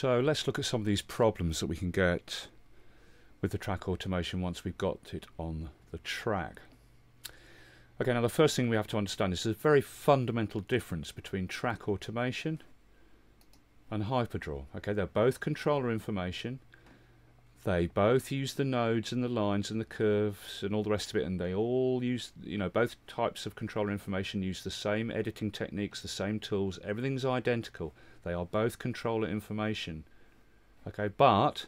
So let's look at some of these problems that we can get with the track automation once we've got it on the track. Okay, now the first thing we have to understand is there's a very fundamental difference between track automation and Hyperdraw. Okay, they're both controller information. They both use the nodes and the lines and the curves and all the rest of it, and they all use, both types of controller information use the same editing techniques, the same tools, everything's identical. They are both controller information. Okay, but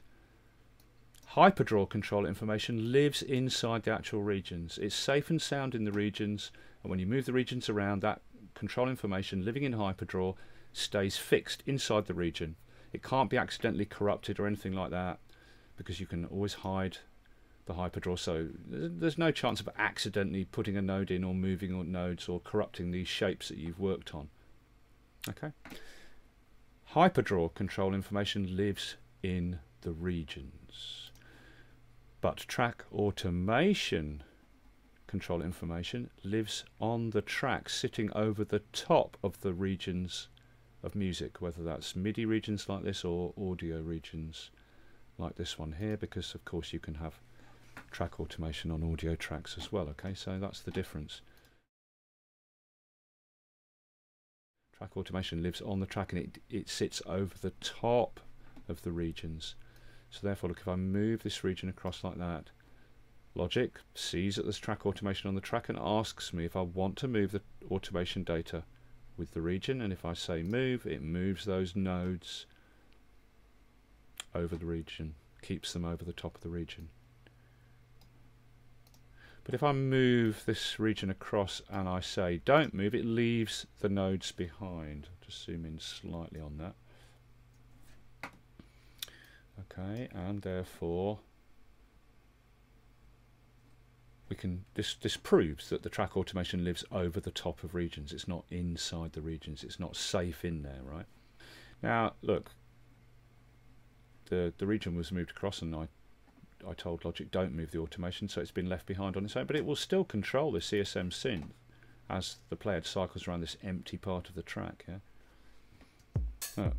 Hyperdraw controller information lives inside the actual regions. It's safe and sound in the regions, and when you move the regions around, that control information living in Hyperdraw stays fixed inside the region. It can't be accidentally corrupted or anything like that, because you can always hide the Hyperdraw, so there's no chance of accidentally putting a node in or moving nodes or corrupting these shapes that you've worked on. Okay. Hyperdraw control information lives in the regions, but track automation control information lives on the track, sitting over the top of the regions of music, whether that's MIDI regions like this or audio regions like this one here, because of course you can have track automation on audio tracks as well. Okay, so that's the difference. Track automation lives on the track, and it sits over the top of the regions. So therefore, look, if I move this region across like that, Logic sees that there's track automation on the track and asks me if I want to move the automation data with the region, and if I say move, it moves those nodes over the region, keeps them over the top of the region. But if I move this region across and I say don't move, it leaves the nodes behind. I'll just zoom in slightly on that. Okay, and therefore we can, this proves that the track automation lives over the top of regions. It's not inside the regions. It's not safe in there, right? Now look, the region was moved across, and I told Logic don't move the automation, so it's been left behind on its own, but it will still control the CSM synth as the player cycles around this empty part of the track. Yeah?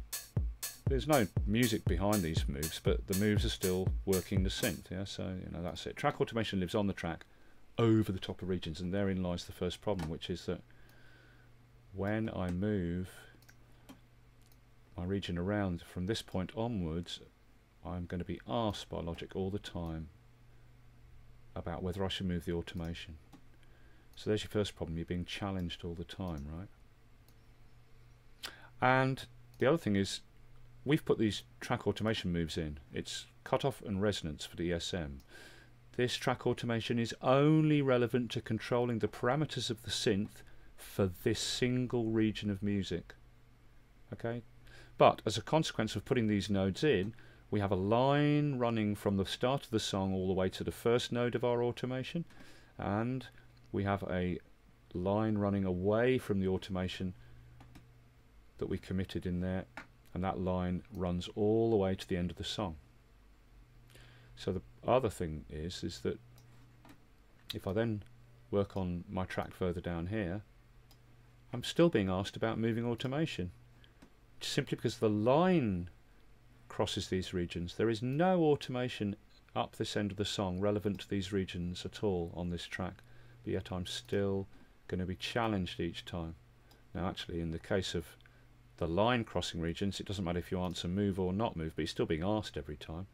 There's no music behind these moves, but the moves are still working the synth. Yeah, so that's it. Track automation lives on the track over the top of regions, and therein lies the first problem, which is that when I move my region around from this point onwards, I'm going to be asked by Logic all the time about whether I should move the automation. So there's your first problem. You're being challenged all the time, right? And the other thing is, we've put these track automation moves in. It's cutoff and resonance for the ESM. This track automation is only relevant to controlling the parameters of the synth for this single region of music. Okay? But as a consequence of putting these nodes in, we have a line running from the start of the song all the way to the first node of our automation, and we have a line running away from the automation that we committed in there, and that line runs all the way to the end of the song. So the other thing is that if I then work on my track further down here, I'm still being asked about moving automation, simply because the line crosses these regions. There is no automation up this end of the song relevant to these regions at all on this track, but yet I'm still going to be challenged each time. Now actually, in the case of the line crossing regions, it doesn't matter if you answer move or not move, but you're still being asked every time.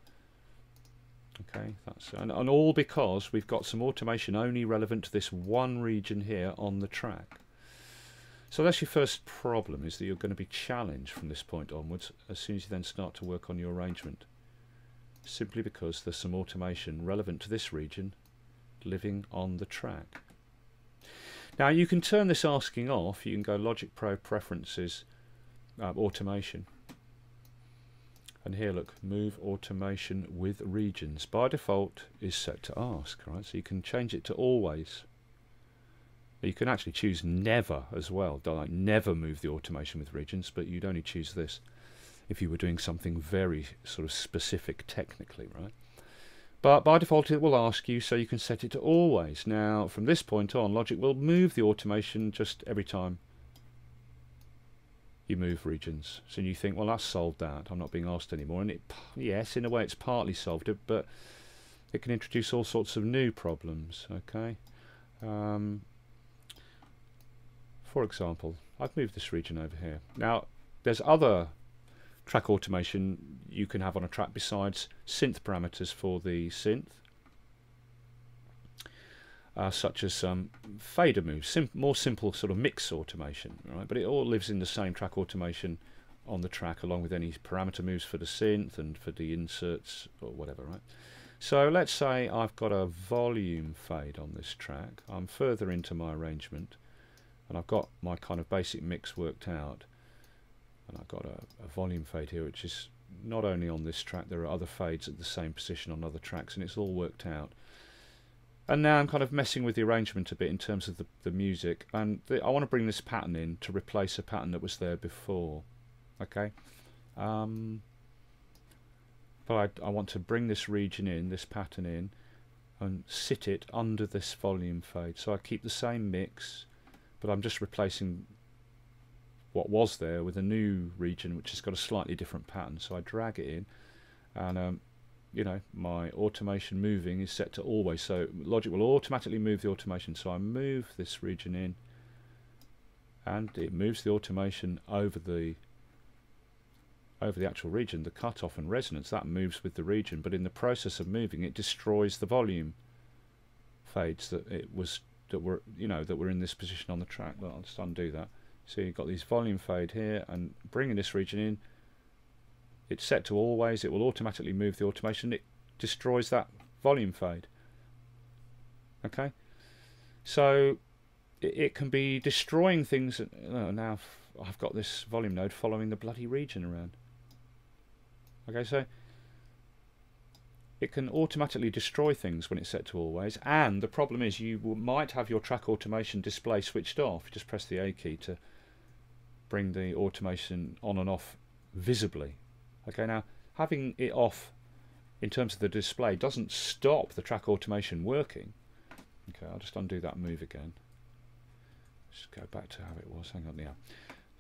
Okay, that's and all because we've got some automation only relevant to this one region here on the track. So that's your first problem, is that you're going to be challenged from this point onwards as soon as you then start to work on your arrangement, simply because there's some automation relevant to this region living on the track. Now you can turn this asking off. You can go Logic Pro Preferences, Automation, and here look, Move Automation with Regions. By default is set to ask, right? So you can change it to always. You can actually choose never as well. Don't like never move the automation with regions, but you'd only choose this if you were doing something very sort of specific technically, right? But by default it will ask you, so you can set it to always. Now from this point on, Logic will move the automation just every time you move regions. So you think, well, that's solved that. I'm not being asked anymore. And yes, in a way, it's partly solved it, but it can introduce all sorts of new problems. Okay. For example, I've moved this region over here. Now, there's other track automation you can have on a track besides synth parameters for the synth, such as fader moves, more simple sort of mix automation, right? But it all lives in the same track automation on the track, along with any parameter moves for the synth and for the inserts or whatever, right? So let's say I've got a volume fade on this track. I'm further into my arrangement, and I've got my kind of basic mix worked out, and I've got a volume fade here, which is not only on this track, there are other fades at the same position on other tracks, and it's all worked out. And now I'm kind of messing with the arrangement a bit in terms of the music, and I want to bring this pattern in to replace a pattern that was there before. Okay, but I want to bring this region in, this pattern in, and sit it under this volume fade. So I keep the same mix, but I'm just replacing what was there with a new region which has got a slightly different pattern. So I drag it in, and you know, my automation moving is set to always, so Logic will automatically move the automation. So I move this region in, and it moves the automation over the actual region. The cutoff and resonance, that moves with the region, but in the process of moving, it destroys the volume fades that were in this position on the track. Well, I'll just undo that. So you've got these volume fade here, and bringing this region in, it's set to always. It will automatically move the automation. It destroys that volume fade. Okay, so it can be destroying things. Now I've got this volume node following the bloody region around. Okay, so it can automatically destroy things when it's set to always, and the problem is you might have your track automation display switched off. You just press the A key to bring the automation on and off visibly. Okay, now having it off in terms of the display doesn't stop the track automation working. Okay, I'll just undo that move again. Just go back to how it was. Hang on, yeah.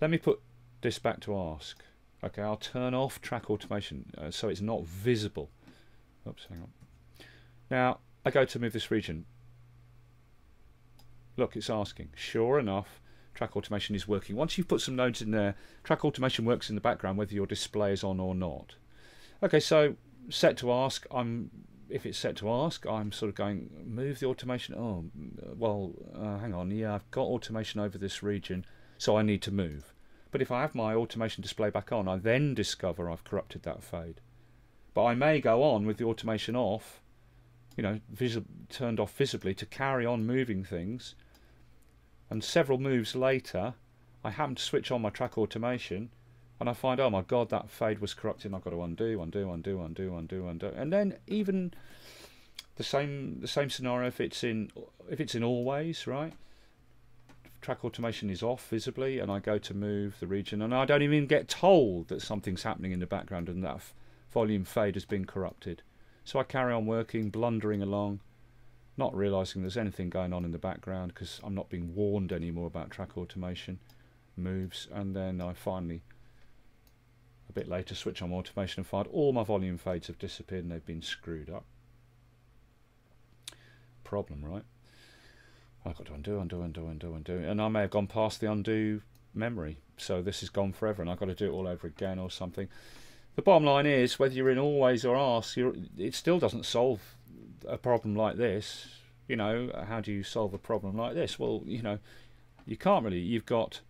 Let me put this back to ask. Okay, I'll turn off track automation so it's not visible. Oops, hang on. Now I go to move this region. Look, it's asking. Sure enough, track automation is working. Once you've put some nodes in there, track automation works in the background whether your display is on or not. Okay, so set to ask. If it's set to ask, I'm sort of going move the automation. Oh, well, hang on. Yeah, I've got automation over this region, so I need to move. But if I have my automation display back on, I then discover I've corrupted that fade. But I may go on with the automation off, you know, turned off visibly to carry on moving things. And several moves later, I happen to switch on my track automation, and I find, oh my God, that fade was corrupted. And I've got to undo. And then even the same scenario if it's in always, right? Track automation is off visibly, and I go to move the region, and I don't even get told that something's happening in the background and that volume fade has been corrupted. So I carry on working, blundering along, not realizing there's anything going on in the background because I'm not being warned anymore about track automation moves. And then I finally, a bit later, switch on automation and find all my volume fades have disappeared and they've been screwed up. Problem, right? I've got to undo, and I may have gone past the undo memory, so this is gone forever, and I've got to do it all over again or something. The bottom line is, whether you're in always or ask, it still doesn't solve a problem like this. You know, how do you solve a problem like this? Well, you know, you can't really. You've got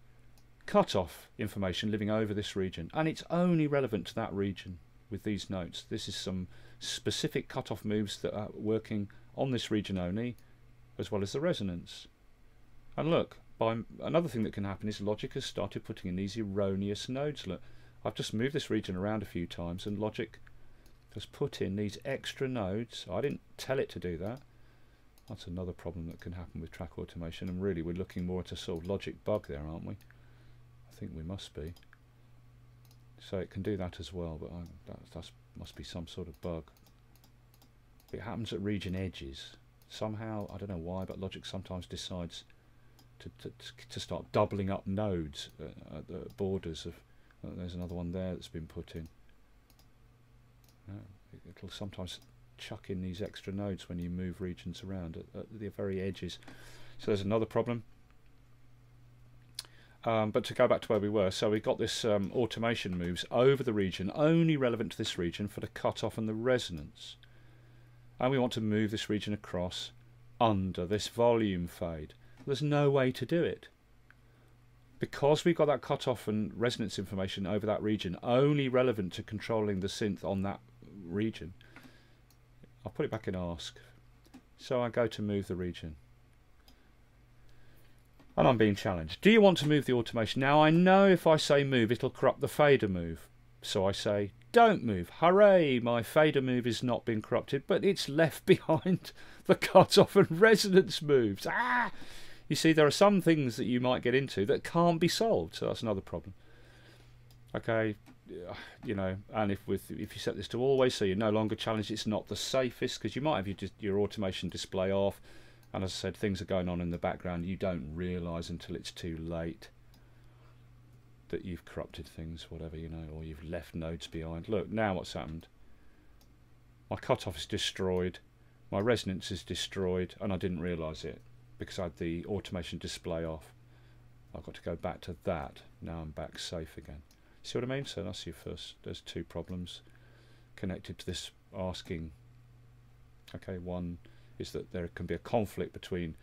cutoff information living over this region, and it's only relevant to that region with these notes. This is some specific cutoff moves that are working on this region only, as well as the resonance. And look, another thing that can happen is Logic has started putting in these erroneous nodes. Look, I've just moved this region around a few times, and Logic has put in these extra nodes. I didn't tell it to do that. That's another problem that can happen with track automation, and really we're looking more at a sort of logic bug there, aren't we? I think we must be. So it can do that as well, but that must be some sort of bug. It happens at region edges. Somehow, I don't know why, but Logic sometimes decides to start doubling up nodes at the borders of. There's another one there that's been put in. It'll sometimes chuck in these extra nodes when you move regions around at the very edges. So there's another problem. But to go back to where we were, so we got this automation moves over the region, only relevant to this region for the cutoff and the resonance. And we want to move this region across under this volume fade. There's no way to do it. Because we've got that cutoff and resonance information over that region, only relevant to controlling the synth on that region. I'll put it back in ask. So I go to move the region. And I'm being challenged. Do you want to move the automation? Now I know if I say move, it'll corrupt the fader move. So I say don't move. Hooray, my fader move is not being corrupted, but it's left behind the cutoff and resonance moves. Ah! You see, there are some things that you might get into that can't be solved, so that's another problem. Okay, you know, and if you set this to always, so you're no longer challenged, it's not the safest, because you might have your automation display off, and as I said, things are going on in the background. You don't realise until it's too late that you've corrupted things, whatever, you know, or you've left nodes behind. Look, now what's happened? My cutoff is destroyed, my resonance is destroyed, and I didn't realise it because I had the automation display off. I've got to go back to that. Now I'm back safe again. See what I mean? So that's your first. There's two problems connected to this asking. Okay, one is that there can be a conflict between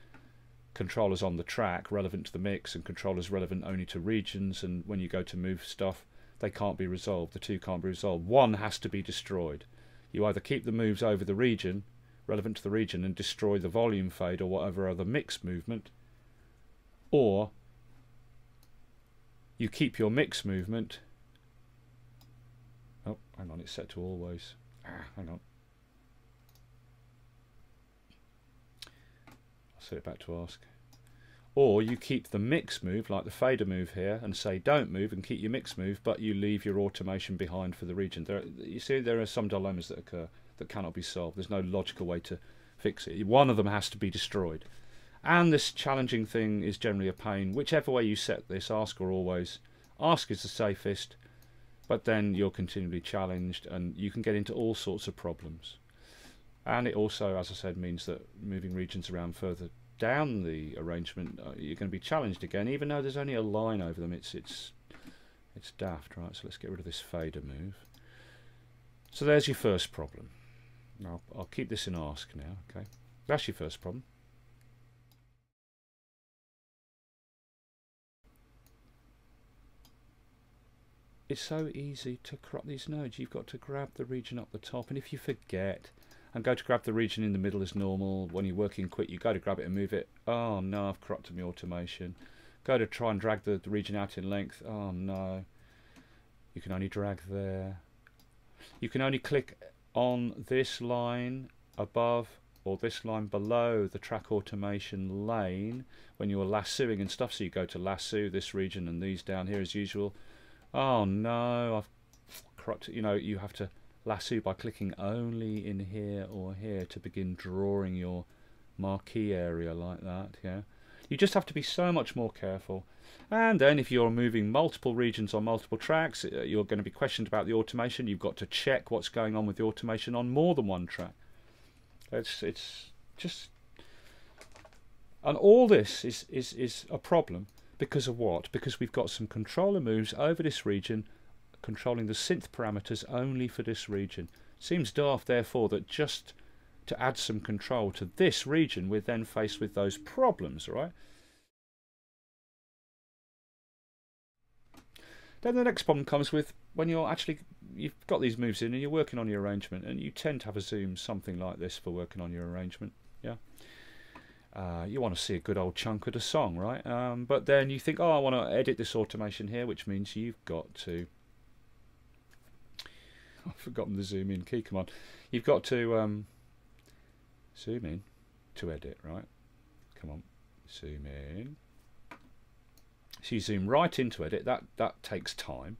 controllers on the track relevant to the mix and controllers relevant only to regions, and when you go to move stuff, they can't be resolved. The two can't be resolved. One has to be destroyed. You either keep the moves over the region, relevant to the region, and destroy the volume fade or whatever other mix movement, or you keep your mix movement. Oh, hang on, it's set to always. Hang on. I'll set it back to ask. Or you keep the mix move, like the fader move here, and say don't move and keep your mix move, but you leave your automation behind for the region. You see, there are some dilemmas that occur that cannot be solved. There's no logical way to fix it. One of them has to be destroyed. And this challenging thing is generally a pain. Whichever way you set this, ask or always. Ask is the safest, but then you're continually challenged and you can get into all sorts of problems. And it also, as I said, means that moving regions around further down the arrangement, you're going to be challenged again, even though there's only a line over them. It's daft, right? So let's get rid of this fader move. So there's your first problem. Now I'll keep this in ask now. Okay, that's your first problem. It's so easy to corrupt these nodes. You've got to grab the region up the top, and if you forget and go to grab the region in the middle as normal, when you're working quick, you go to grab it and move it. Oh no, I've corrupted my automation. Go to try and drag the region out in length. Oh no, you can only drag there. You can only click on this line above or this line below the track automation lane when you're lassoing and stuff. So you go to lasso this region and these down here as usual. Oh no, I've corrupted. You know, you have to lasso by clicking only in here or here to begin drawing your marquee area like that. Yeah, you just have to be so much more careful. And then if you're moving multiple regions on multiple tracks, you're going to be questioned about the automation. You've got to check what's going on with the automation on more than one track. It's just, and all this is a problem because of what? Because we've got some controller moves over this region controlling the synth parameters only for this region. Seems daft therefore that just to add some control to this region we're then faced with those problems, right? Then the next problem comes with when you're actually, you've got these moves in and you're working on your arrangement, and you tend to have a zoom something like this for working on your arrangement. Yeah, you want to see a good old chunk of the song, right? But then you think, oh, I want to edit this automation here, which means you've got to, I've forgotten the zoom in key command. You've got to zoom in to edit, right? Come on, zoom in. So you zoom right into edit. That takes time.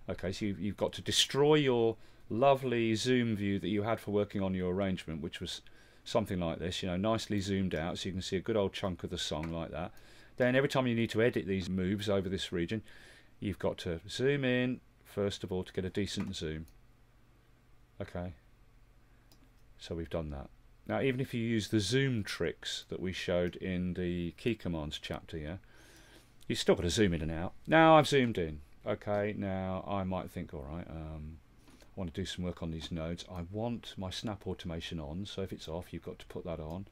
Okay, so you've got to destroy your lovely zoom view that you had for working on your arrangement, which was something like this, you know, nicely zoomed out so you can see a good old chunk of the song like that. Then every time you need to edit these moves over this region, you've got to zoom in first of all to get a decent zoom. Okay, so we've done that. Now even if you use the zoom tricks that we showed in the key commands chapter, yeah, you've still got to zoom in and out. Now I've zoomed in. Okay, now I might think, alright, I want to do some work on these nodes. I want my snap automation on, so if it's off you've got to put that on.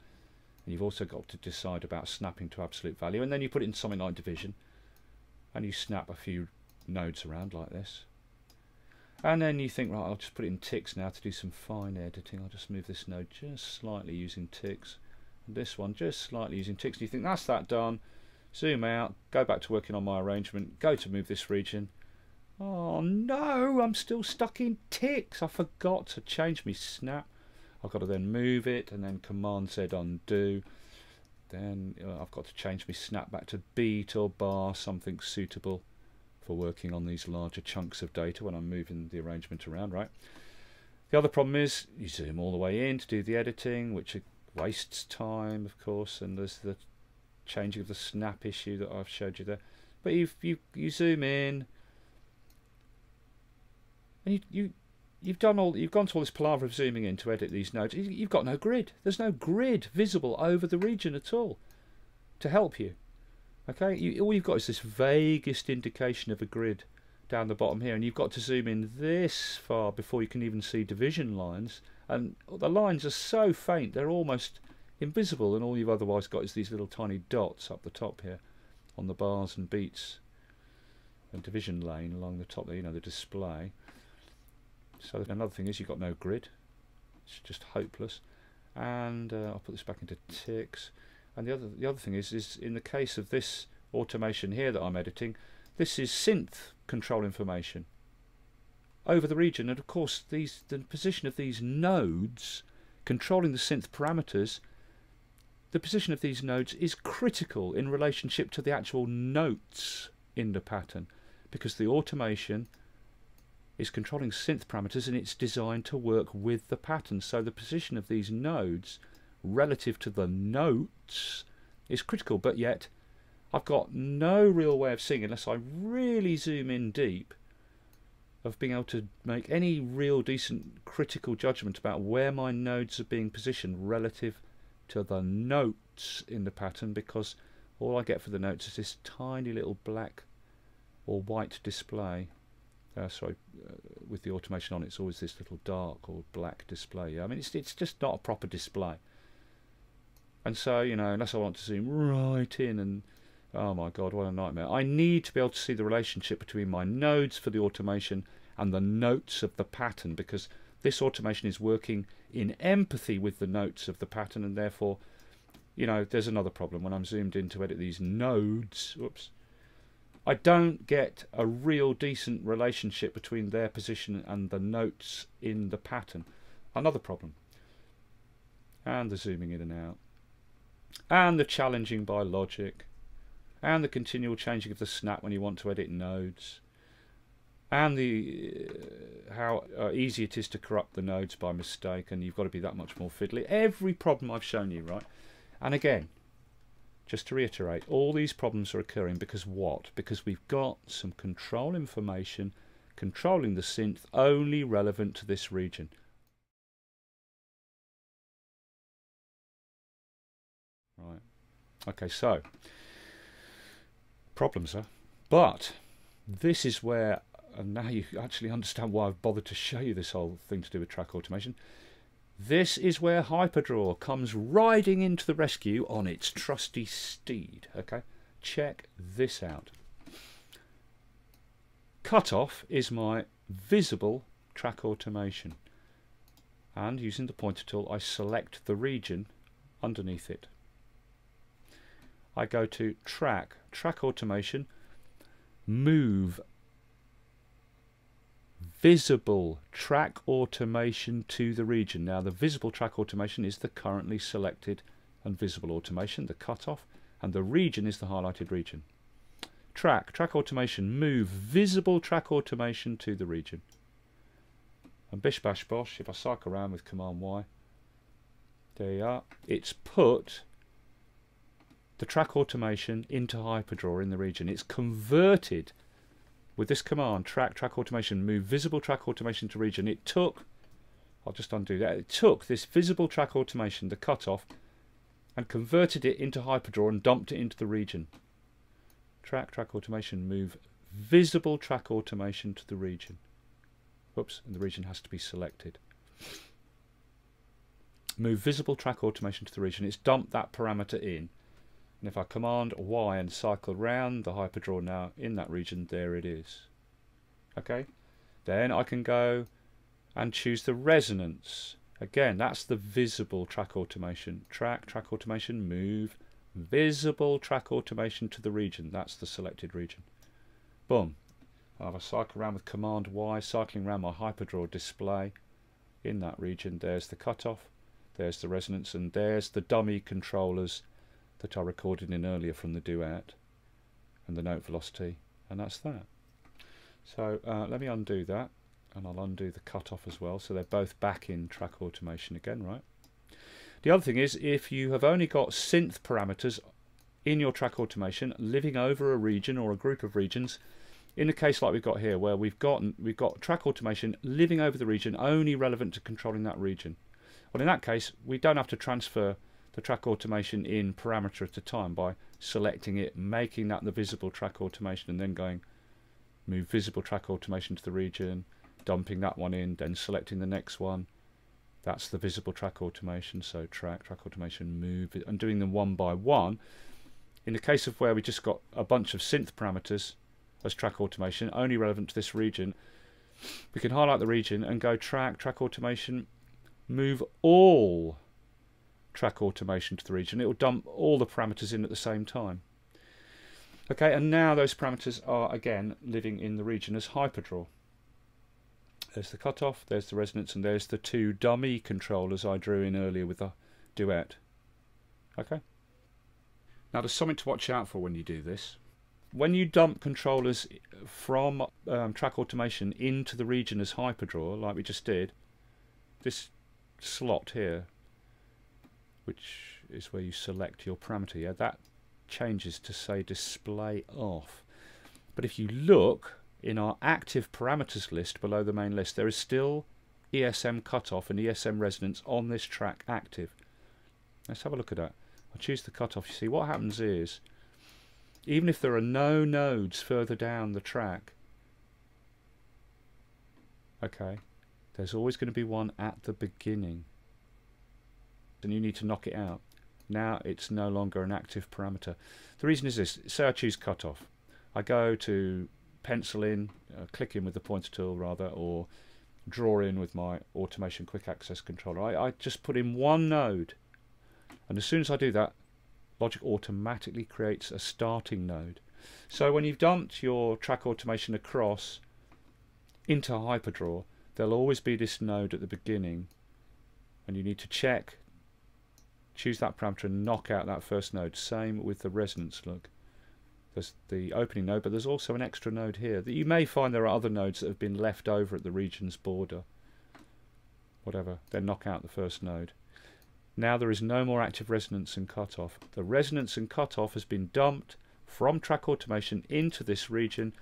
And you've also got to decide about snapping to absolute value, and then you put it in something like division and you snap a few nodes around like this. And then you think, right, I'll just put it in ticks now to do some fine editing. I'll just move this node just slightly using ticks, and this one just slightly using ticks. And you think that's that done. Zoom out, go back to working on my arrangement, go to move this region. Oh no, I'm still stuck in ticks. I forgot to change my snap. I've got to then move it and then Command Z undo. Then I've got to change my snap back to beat or bar, something suitable for working on these larger chunks of data when I'm moving the arrangement around, right? The other problem is you zoom all the way in to do the editing, which wastes time, of course, and there's the changing of the snap issue that I've showed you there. But you zoom in, and you've gone to all this palaver of zooming in to edit these nodes. You've got no grid. There's no grid visible over the region at all to help you. Okay, all you've got is this vaguest indication of a grid down the bottom here, and you've got to zoom in this far before you can even see division lines, and the lines are so faint they're almost invisible, and all you've otherwise got is these little tiny dots up the top here on the bars and beats and division lane along the top there, you know, the display. So another thing is you've got no grid. It's just hopeless. And I'll put this back into ticks. And the other thing is in the case of this automation here that I'm editing, this is synth control information over the region, and of course the position of these nodes controlling the synth parameters, the position of these nodes is critical in relationship to the actual notes in the pattern, because the automation is controlling synth parameters and it's designed to work with the pattern. So the position of these nodes relative to the notes is critical, but yet I've got no real way of seeing, unless I really zoom in deep, of being able to make any real decent critical judgment about where my nodes are being positioned relative to the notes in the pattern, because all I get for the notes is this tiny little black or white display. With the automation on, it's always this little dark or black display. I mean, it's just not a proper display. And so, you know, unless I want to zoom right in, and oh my god, what a nightmare. I need to be able to see the relationship between my nodes for the automation and the notes of the pattern, because this automation is working in empathy with the notes of the pattern, and therefore, you know, there's another problem. When I'm zoomed in to edit these nodes, whoops, I don't get a real decent relationship between their position and the notes in the pattern. Another problem. And the zooming in and out. And the challenging by logic. And the continual changing of the snap when you want to edit nodes. And the how easy it is to corrupt the nodes by mistake, and you've got to be that much more fiddly. Every problem I've shown you, right? And again, just to reiterate, all these problems are occurring because what? Because we've got some control information controlling the synth only relevant to this region. Right. Okay, so problems, huh? But this is where, and now you actually understand why I've bothered to show you this whole thing to do with track automation. This is where Hyperdraw comes riding into the rescue on its trusty steed. Okay, check this out. Cutoff is my visible track automation, and using the pointer tool I select the region underneath it. I go to track automation, move visible track automation to the region. Now the visible track automation is the currently selected and visible automation, the cutoff, and the region is the highlighted region. Track automation, move visible track automation to the region. And bish bash bosh, if I cycle around with Command Y, there you are, it's put the track automation into Hyperdraw in the region. It's converted with this command, track automation, move visible track automation to region. It took, I'll just undo that, it took this visible track automation, the cutoff, and converted it into Hyperdraw and dumped it into the region. Track automation, move visible track automation to the region. Whoops, and the region has to be selected. Move visible track automation to the region. It's dumped that parameter in. And if I command Y and cycle round the Hyperdraw now in that region, there it is. Okay, then I can go and choose the resonance. Again, that's the visible track automation. Track automation, move visible track automation to the region. That's the selected region. Boom. I have a cycle around with command Y, cycling around my Hyperdraw display in that region. There's the cutoff, there's the resonance, and there's the dummy controllers that I recorded in earlier from the duet, and the note velocity, and that's that. So let me undo that, and I'll undo the cutoff as well, so they're both back in track automation again, right? The other thing is, if you have only got synth parameters in your track automation living over a region or a group of regions, in a case like we've got here, where we've got track automation living over the region only relevant to controlling that region, well, in that case we don't have to transfer the track automation in parameter at a time by selecting it, making that the visible track automation, and then going move visible track automation to the region, dumping that one in, then selecting the next one. That's the visible track automation. So track automation, move it, and doing them one by one. In the case of where we just got a bunch of synth parameters as track automation only relevant to this region, we can highlight the region and go track automation, move all track automation to the region. It will dump all the parameters in at the same time. Okay, and now those parameters are again living in the region as Hyperdraw. There's the cutoff, there's the resonance, and there's the two dummy controllers I drew in earlier with the duet. Okay. Now there's something to watch out for when you do this. When you dump controllers from track automation into the region as Hyperdraw, like we just did, this slot here, which is where you select your parameter, yeah, that changes to say display off. But if you look in our active parameters list below the main list, there is still ESM cutoff and ESM resonance on this track active. Let's have a look at that. I choose the cutoff. You see what happens is, even if there are no nodes further down the track, okay, there's always going to be one at the beginning, and you need to knock it out. Now it's no longer an active parameter. The reason is this: say I choose cutoff, I go to pencil in, click in with the pointer tool rather, or draw in with my automation quick access controller. I just put in one node, and as soon as I do that, Logic automatically creates a starting node. So when you've dumped your track automation across into Hyperdraw, there'll always be this node at the beginning, and you need to check, choose that parameter and knock out that first node. Same with the resonance. Look, there's the opening node, but there's also an extra node here that you may find there are other nodes that have been left over at the region's border. Whatever, then knock out the first node. Now there is no more active resonance and cutoff. The resonance and cutoff has been dumped from track automation into this region,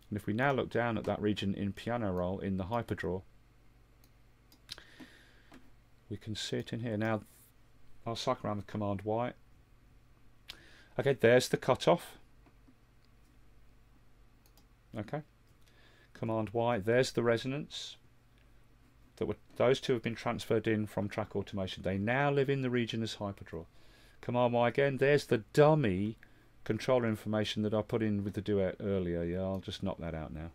and if we now look down at that region in piano roll in the Hyperdraw, we can see it in here. Now I'll cycle around with command Y. Okay, there's the cutoff. Okay, command Y, there's the resonance. Those two have been transferred in from track automation. They now live in the region as Hyperdraw. Command Y again, there's the dummy controller information that I put in with the duet earlier. Yeah, I'll just knock that out now.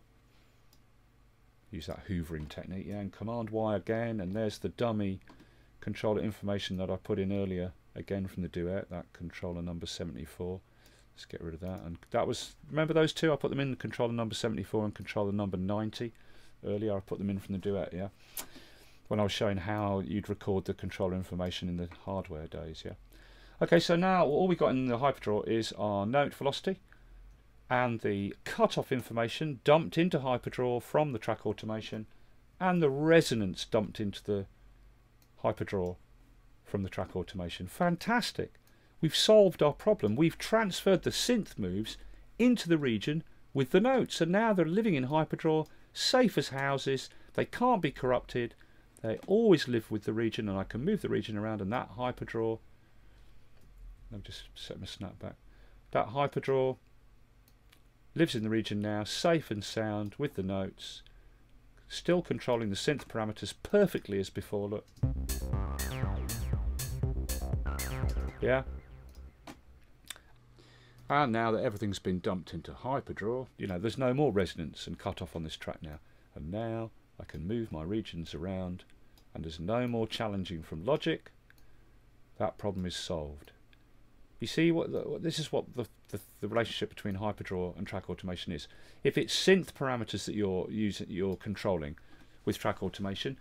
Use that hoovering technique. Yeah, and command Y again, and there's the dummy controller information that I put in earlier, again from the duet, that controller number 74. Let's get rid of that. And that was, remember those two? I put them in, the controller number 74 and controller number 90. Earlier I put them in from the duet, yeah, when I was showing how you'd record the controller information in the hardware days, yeah. Okay, so now all we got in the Hyperdraw is our note velocity and the cutoff information dumped into Hyperdraw from the track automation, and the resonance dumped into the Hyperdraw from the track automation. Fantastic! we've solved our problem. We've transferred the synth moves into the region with the notes, and now they're living in Hyperdraw, safe as houses. They can't be corrupted. They always live with the region, and I can move the region around, and that Hyperdraw, I'll just set my snap back. That Hyperdraw lives in the region now, safe and sound with the notes, still controlling the synth parameters perfectly as before. Look. Yeah. And now that everything's been dumped into Hyperdraw, you know, there's no more resonance and cut off on this track now. And now I can move my regions around, and there's no more challenging from logic. That problem is solved. You see, this is what the relationship between Hyperdraw and track automation is. If it's synth parameters that you're controlling with track automation,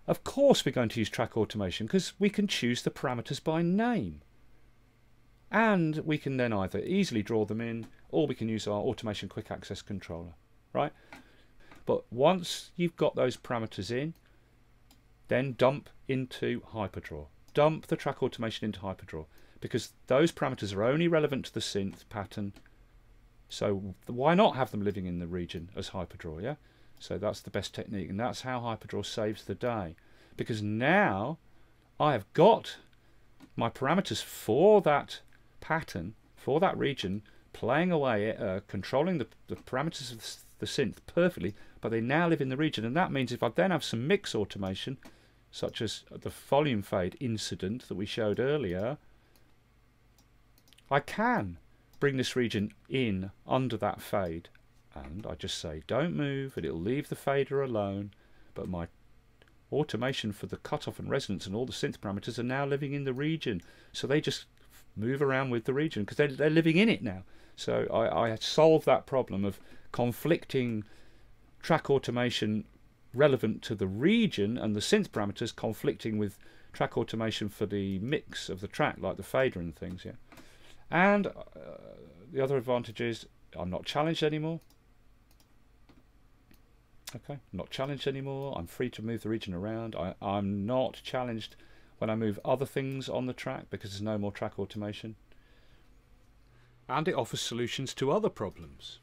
of course we're going to use track automation because we can choose the parameters by name. And we can then either easily draw them in, or we can use our automation quick access controller, right? But once you've got those parameters in, then dump into Hyperdraw. Dump the track automation into Hyperdraw, because those parameters are only relevant to the synth pattern. So why not have them living in the region as Hyperdraw, yeah? So that's the best technique, and that's how Hyperdraw saves the day. Because now I have got my parameters for that pattern, for that region, playing away, controlling the parameters of the synth perfectly, but they now live in the region. And that means if I then have some mix automation, such as the volume fade incident that we showed earlier, I can bring this region in under that fade, and I just say don't move, and it'll leave the fader alone, but my automation for the cutoff and resonance and all the synth parameters are now living in the region, so they just move around with the region because they're living in it now. So I solved that problem of conflicting track automation relevant to the region and the synth parameters conflicting with track automation for the mix of the track, like the fader and things. Yeah. And the other advantage is I'm not challenged anymore. Okay, not challenged anymore. I'm free to move the region around. I'm not challenged when I move other things on the track because there's no more track automation. And it offers solutions to other problems.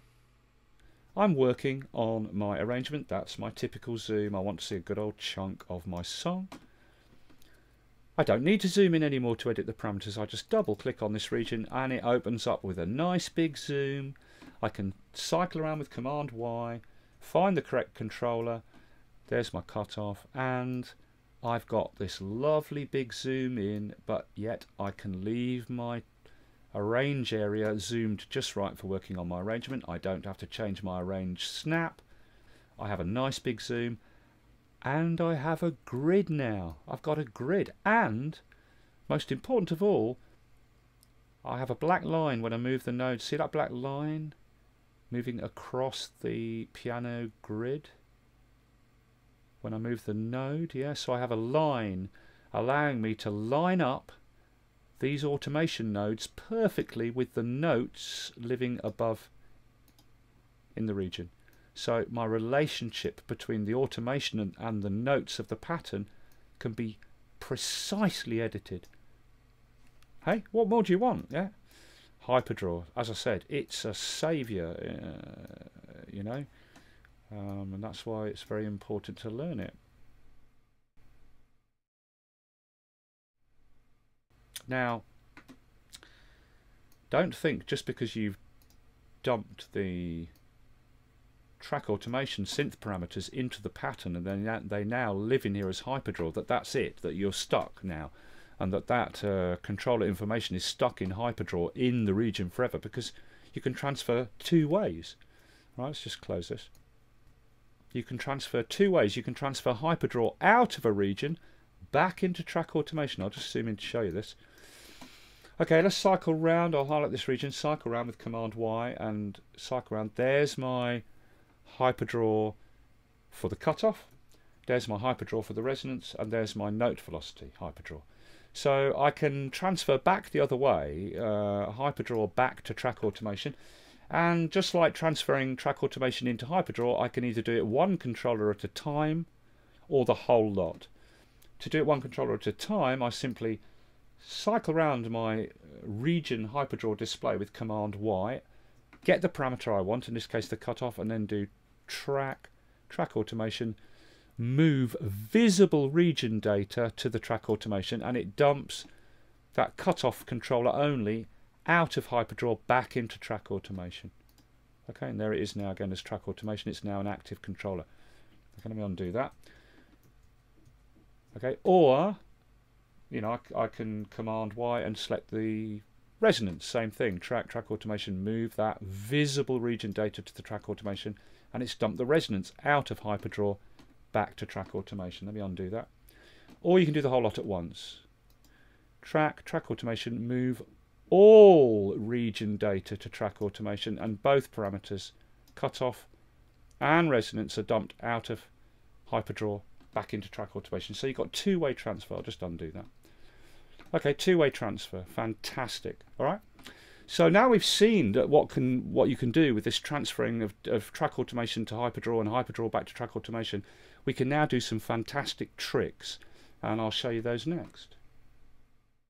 I'm working on my arrangement. That's my typical zoom. I want to see a good old chunk of my song. I don't need to zoom in anymore to edit the parameters. I just double click on this region and it opens up with a nice big zoom. I can cycle around with Command Y, find the correct controller. There's my cutoff, and I've got this lovely big zoom in, but yet I can leave my arrange area zoomed just right for working on my arrangement. I don't have to change my arrange snap. I have a nice big zoom, and I have a grid now. I've got a grid, and most important of all, I have a black line when I move the node. See that black line moving across the piano grid when I move the node? Yeah, so I have a line allowing me to line up these automation nodes perfectly with the notes living above in the region. So my relationship between the automation and the notes of the pattern can be precisely edited. Hey, what more do you want? Yeah, Hyperdraw, as I said, it's a saviour, you know, and that's why it's very important to learn it. Now, don't think just because you've dumped the track automation synth parameters into the pattern and then they now live in here as Hyperdraw, that's it, that you're stuck now, and that controller information is stuck in Hyperdraw in the region forever, because you can transfer two ways. Right, let's just close this. You can transfer two ways. You can transfer Hyperdraw out of a region back into track automation. I'll just zoom in to show you this. Okay, let's cycle round. I'll highlight this region, cycle around with Command Y and cycle around. There's my Hyperdraw for the cutoff, there's my Hyperdraw for the resonance, and there's my note velocity Hyperdraw. So I can transfer back the other way, Hyperdraw back to track automation, and just like transferring track automation into Hyperdraw, I can either do it one controller at a time or the whole lot. To do it one controller at a time, I simply cycle around my region Hyperdraw display with Command Y, get the parameter I want, in this case the cutoff, and then do track automation, move visible region data to the track automation, and it dumps that cutoff controller only out of Hyperdraw back into track automation. Okay, and there it is now again as track automation. It's now an active controller. Okay, let me undo that. Okay, or you know, I can Command Y and select the resonance, same thing, track automation, move that visible region data to the track automation, and it's dumped the resonance out of Hyperdraw back to track automation. Let me undo that. Or you can do the whole lot at once. Track automation, move all region data to track automation, and both parameters, cutoff and resonance, are dumped out of Hyperdraw back into track automation. So you've got two-way transfer. I'll just undo that. Okay, two-way transfer, fantastic. All right. So now we've seen that what you can do with this transferring of track automation to Hyperdraw and Hyperdraw back to track automation. We can now do some fantastic tricks, and I'll show you those next.